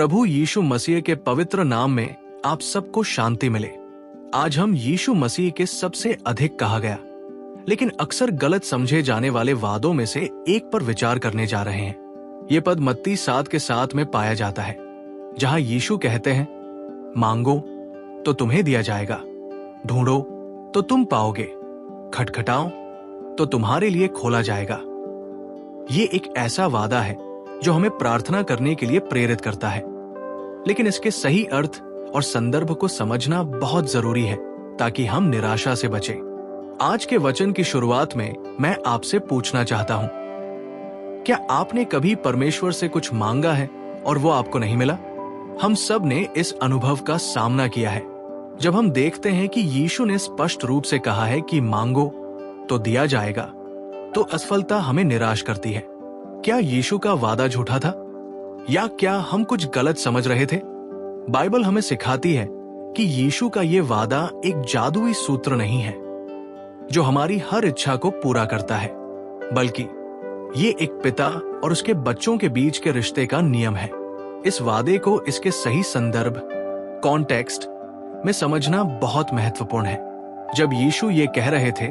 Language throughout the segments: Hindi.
प्रभु यीशु मसीह के पवित्र नाम में आप सबको शांति मिले। आज हम यीशु मसीह के सबसे अधिक कहा गया लेकिन अक्सर गलत समझे जाने वाले वादों में से एक पर विचार करने जा रहे हैं। ये पद मत्ती 7 के 7 में पाया जाता है, जहां यीशु कहते हैं, मांगो तो तुम्हें दिया जाएगा, ढूंढो तो तुम पाओगे, खटखटाओ तो तुम्हारे लिए खोला जाएगा। ये एक ऐसा वादा है जो हमें प्रार्थना करने के लिए प्रेरित करता है, लेकिन इसके सही अर्थ और संदर्भ को समझना बहुत जरूरी है ताकि हम निराशा से बचें। आज के वचन की शुरुआत में मैं आपसे पूछना चाहता हूं, क्या आपने कभी परमेश्वर से कुछ मांगा है और वो आपको नहीं मिला? हम सब ने इस अनुभव का सामना किया है। जब हम देखते हैं कि यीशु ने स्पष्ट रूप से कहा है कि मांगो तो दिया जाएगा, तो असफलता हमें निराश करती है। क्या यीशु का वादा झूठा था या क्या हम कुछ गलत समझ रहे थे? बाइबल हमें सिखाती है कि यीशु का ये वादा एक जादुई सूत्र नहीं है जो हमारी हर इच्छा को पूरा करता है, बल्कि ये एक पिता और उसके बच्चों के बीच के रिश्ते का नियम है। इस वादे को इसके सही संदर्भ, कॉन्टेक्स्ट में समझना बहुत महत्वपूर्ण है। जब यीशु ये कह रहे थे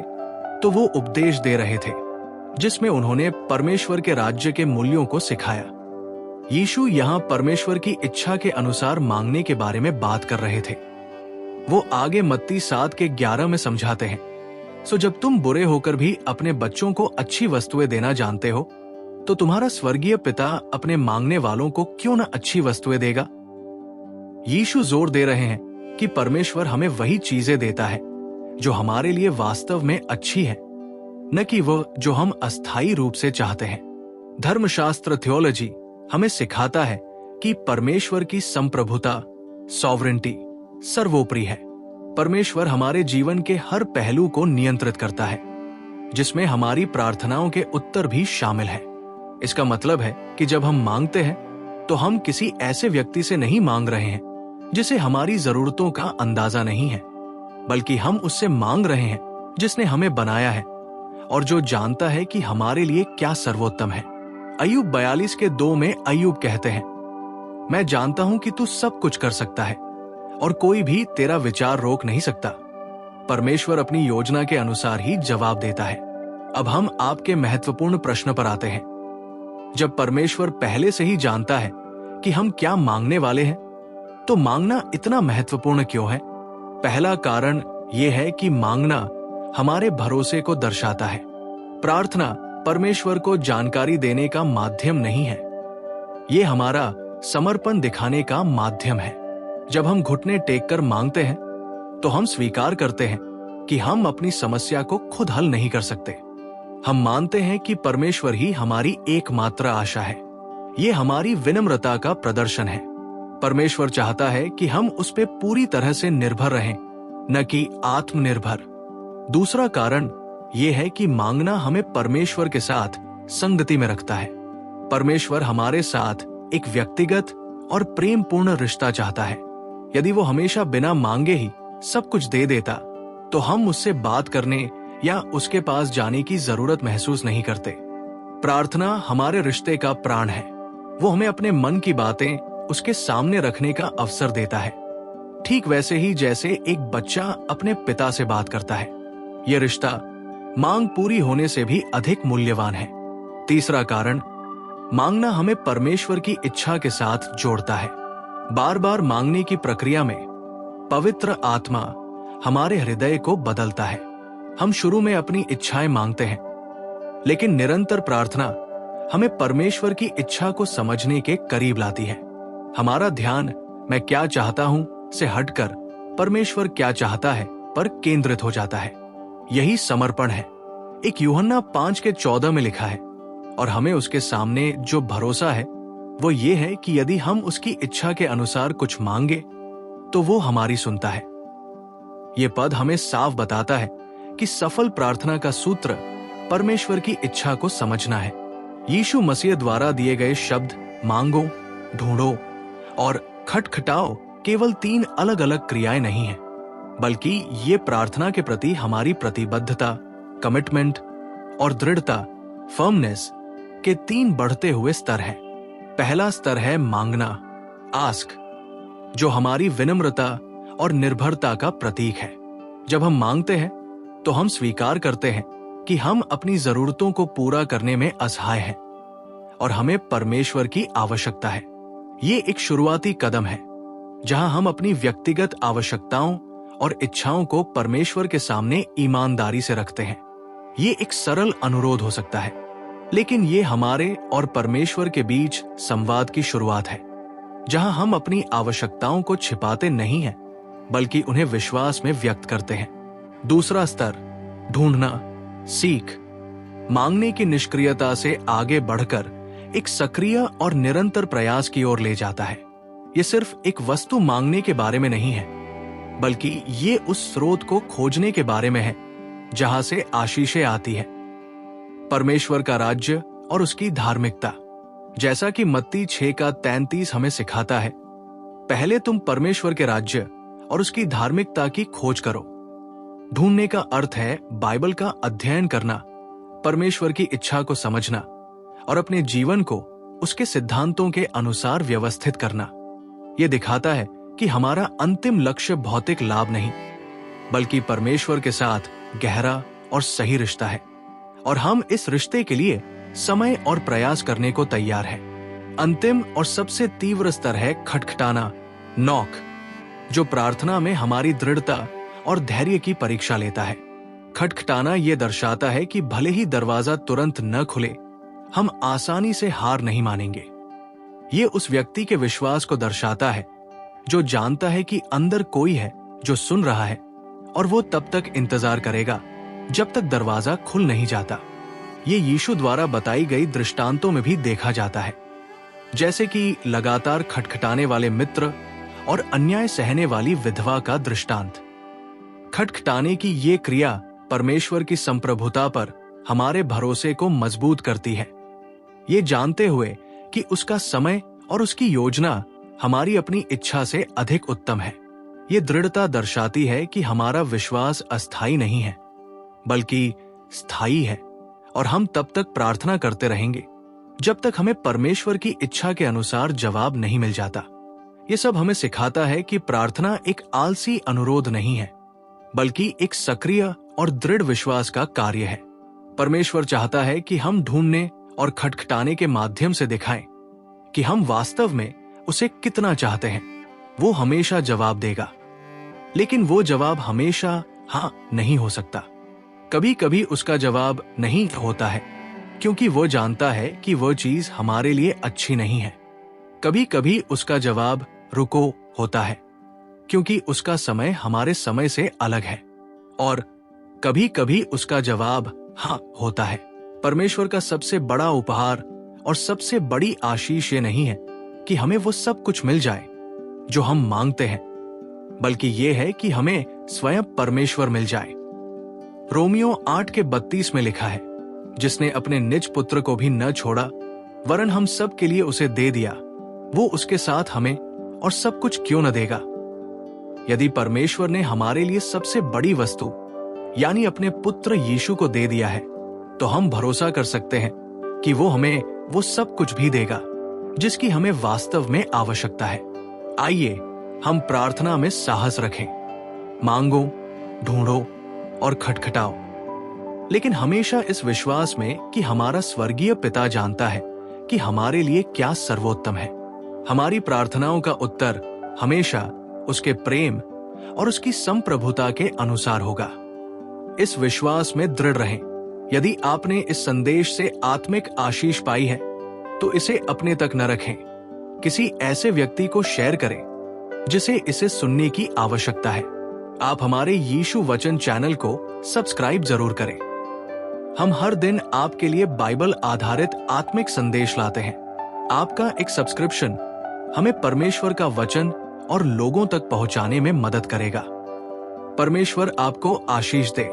तो वो उपदेश दे रहे थे जिसमें उन्होंने परमेश्वर के राज्य के मूल्यों को सिखाया। यीशु यहाँ परमेश्वर की इच्छा के अनुसार मांगने के बारे में बात कर रहे थे। वो आगे मत्ती 7 के 11 में समझाते हैं, सो जब तुम बुरे होकर भी अपने बच्चों को अच्छी वस्तुएं देना जानते हो, तो तुम्हारा स्वर्गीय पिता अपने मांगने वालों को क्यों न अच्छी वस्तुएं देगा। यीशु जोर दे रहे हैं कि परमेश्वर हमें वही चीजें देता है जो हमारे लिए वास्तव में अच्छी है, न कि वो जो हम अस्थायी रूप से चाहते हैं। धर्मशास्त्र थियोलॉजी हमें सिखाता है कि परमेश्वर की संप्रभुता, सॉवरेंटी सर्वोपरि है। परमेश्वर हमारे जीवन के हर पहलू को नियंत्रित करता है, जिसमें हमारी प्रार्थनाओं के उत्तर भी शामिल है। इसका मतलब है कि जब हम मांगते हैं तो हम किसी ऐसे व्यक्ति से नहीं मांग रहे हैं जिसे हमारी जरूरतों का अंदाजा नहीं है, बल्कि हम उससे मांग रहे हैं जिसने हमें बनाया है और जो जानता है कि हमारे लिए क्या सर्वोत्तम है। अय्यूब 42 के 2 में अय्यूब कहते हैं, मैं जानता हूं कि तू सब कुछ कर सकता है और कोई भी तेरा विचार रोक नहीं सकता। परमेश्वर अपनी योजना के अनुसार ही जवाब देता है। अब हम आपके महत्वपूर्ण प्रश्न पर आते हैं। जब परमेश्वर पहले से ही जानता है कि हम क्या मांगने वाले हैं, तो मांगना इतना महत्वपूर्ण क्यों है? पहला कारण यह है कि मांगना हमारे भरोसे को दर्शाता है। प्रार्थना परमेश्वर को जानकारी देने का माध्यम नहीं है, ये हमारा समर्पण दिखाने का माध्यम है। जब हम घुटने टेककर मांगते हैं तो हम स्वीकार करते हैं कि हम अपनी समस्या को खुद हल नहीं कर सकते। हम मानते हैं कि परमेश्वर ही हमारी एकमात्र आशा है। ये हमारी विनम्रता का प्रदर्शन है। परमेश्वर चाहता है कि हम उस पे पूरी तरह से निर्भर रहें, न कि आत्मनिर्भर। दूसरा कारण यह है कि मांगना हमें परमेश्वर के साथ संगति में रखता है। परमेश्वर हमारे साथ एक व्यक्तिगत और प्रेमपूर्ण रिश्ता चाहता है। यदि वो हमेशा बिना मांगे ही सब कुछ दे देता, तो हम उससे बात करने या उसके पास जाने की जरूरत महसूस नहीं करते। प्रार्थना हमारे रिश्ते का प्राण है। वो हमें अपने मन की बातें उसके सामने रखने का अवसर देता है, ठीक वैसे ही जैसे एक बच्चा अपने पिता से बात करता है। यह रिश्ता मांग पूरी होने से भी अधिक मूल्यवान है। तीसरा कारण, मांगना हमें परमेश्वर की इच्छा के साथ जोड़ता है। बार बार मांगने की प्रक्रिया में पवित्र आत्मा हमारे हृदय को बदलता है। हम शुरू में अपनी इच्छाएं मांगते हैं, लेकिन निरंतर प्रार्थना हमें परमेश्वर की इच्छा को समझने के करीब लाती है। हमारा ध्यान मैं क्या चाहता हूं से हटकर परमेश्वर क्या चाहता है पर केंद्रित हो जाता है। यही समर्पण है। एक यूहन्ना 5 के 14 में लिखा है, और हमें उसके सामने जो भरोसा है वो ये है कि यदि हम उसकी इच्छा के अनुसार कुछ मांगे तो वो हमारी सुनता है। ये पद हमें साफ बताता है कि सफल प्रार्थना का सूत्र परमेश्वर की इच्छा को समझना है। यीशु मसीह द्वारा दिए गए शब्द मांगो, ढूंढो और खटखटाओ केवल 3 अलग अलग क्रियाएं नहीं हैं, बल्कि ये प्रार्थना के प्रति हमारी प्रतिबद्धता, कमिटमेंट और दृढ़ता, फर्मनेस के 3 बढ़ते हुए स्तर हैं। पहला स्तर है मांगना आस्क, जो हमारी विनम्रता और निर्भरता का प्रतीक है। जब हम मांगते हैं तो हम स्वीकार करते हैं कि हम अपनी जरूरतों को पूरा करने में असहाय हैं और हमें परमेश्वर की आवश्यकता है। ये एक शुरुआती कदम है जहां हम अपनी व्यक्तिगत आवश्यकताओं और इच्छाओं को परमेश्वर के सामने ईमानदारी से रखते हैं। ये एक सरल अनुरोध हो सकता है, लेकिन ये हमारे और परमेश्वर के बीच संवाद की शुरुआत है, जहां हम अपनी आवश्यकताओं को छिपाते नहीं हैं, बल्कि उन्हें विश्वास में व्यक्त करते हैं। दूसरा स्तर, ढूंढना, सीख, मांगने की निष्क्रियता से आगे बढ़कर एक सक्रिय और निरंतर प्रयास की ओर ले जाता है। ये सिर्फ एक वस्तु मांगने के बारे में नहीं है, बल्कि ये उस स्रोत को खोजने के बारे में है जहां से आशीषें आती है, परमेश्वर का राज्य और उसकी धार्मिकता। जैसा कि मत्ती 6:33 हमें सिखाता है, पहले तुम परमेश्वर के राज्य और उसकी धार्मिकता की खोज करो। ढूंढने का अर्थ है बाइबल का अध्ययन करना, परमेश्वर की इच्छा को समझना और अपने जीवन को उसके सिद्धांतों के अनुसार व्यवस्थित करना। यह दिखाता है कि हमारा अंतिम लक्ष्य भौतिक लाभ नहीं, बल्कि परमेश्वर के साथ गहरा और सही रिश्ता है, और हम इस रिश्ते के लिए समय और प्रयास करने को तैयार हैं। अंतिम और सबसे तीव्र स्तर है खटखटाना, नॉक, जो प्रार्थना में हमारी दृढ़ता और धैर्य की परीक्षा लेता है। खटखटाना यह दर्शाता है कि भले ही दरवाजा तुरंत न खुले, हम आसानी से हार नहीं मानेंगे। ये उस व्यक्ति के विश्वास को दर्शाता है जो जानता है कि अंदर कोई है जो सुन रहा है, और वो तब तक इंतजार करेगा जब तक दरवाजा खुल नहीं जाता। ये यीशु द्वारा बताई गई दृष्टांतों में भी देखा जाता है, जैसे कि लगातार खटखटाने वाले मित्र और अन्याय सहने वाली विधवा का दृष्टांत। खटखटाने की ये क्रिया परमेश्वर की संप्रभुता पर हमारे भरोसे को मजबूत करती है, ये जानते हुए कि उसका समय और उसकी योजना हमारी अपनी इच्छा से अधिक उत्तम है। ये दृढ़ता दर्शाती है कि हमारा विश्वास अस्थायी नहीं है, बल्कि स्थायी है, और हम तब तक प्रार्थना करते रहेंगे जब तक हमें परमेश्वर की इच्छा के अनुसार जवाब नहीं मिल जाता। ये सब हमें सिखाता है कि प्रार्थना एक आलसी अनुरोध नहीं है, बल्कि एक सक्रिय और दृढ़ विश्वास का कार्य है। परमेश्वर चाहता है कि हम ढूंढने और खटखटाने के माध्यम से दिखाएं कि हम वास्तव में उसे कितना चाहते हैं। वो हमेशा जवाब देगा, लेकिन वो जवाब हमेशा हाँ नहीं हो सकता। कभी कभी उसका जवाब नहीं होता है क्योंकि वो जानता है कि वो चीज हमारे लिए अच्छी नहीं है। कभी कभी उसका जवाब रुको होता है क्योंकि उसका समय हमारे समय से अलग है, और कभी कभी उसका जवाब हाँ होता है। परमेश्वर का सबसे बड़ा उपहार और सबसे बड़ी आशीष ये नहीं है कि हमें वो सब कुछ मिल जाए जो हम मांगते हैं, बल्कि ये है कि हमें स्वयं परमेश्वर मिल जाए। रोमियो 8:32 में लिखा है, जिसने अपने निज पुत्र को भी न छोड़ा वरन हम सब के लिए उसे दे दिया, वो उसके साथ हमें और सब कुछ क्यों न देगा। यदि परमेश्वर ने हमारे लिए सबसे बड़ी वस्तु यानी अपने पुत्र यीशु को दे दिया है, तो हम भरोसा कर सकते हैं कि वो हमें वो सब कुछ भी देगा जिसकी हमें वास्तव में आवश्यकता है। आइए हम प्रार्थना में साहस रखें, मांगो, ढूंढो और खटखटाओ, लेकिन हमेशा इस विश्वास में कि हमारा स्वर्गीय पिता जानता है कि हमारे लिए क्या सर्वोत्तम है। हमारी प्रार्थनाओं का उत्तर हमेशा उसके प्रेम और उसकी संप्रभुता के अनुसार होगा। इस विश्वास में दृढ़ रहें। यदि आपने इस संदेश से आत्मिक आशीष पाई है तो इसे अपने तक न रखें, किसी ऐसे व्यक्ति को शेयर करें जिसे इसे सुनने की आवश्यकता है। आप हमारे यीशु वचन चैनल को सब्सक्राइब जरूर करें। हम हर दिन आपके लिए बाइबल आधारित आत्मिक संदेश लाते हैं। आपका एक सब्सक्रिप्शन हमें परमेश्वर का वचन और लोगों तक पहुंचाने में मदद करेगा। परमेश्वर आपको आशीष दे।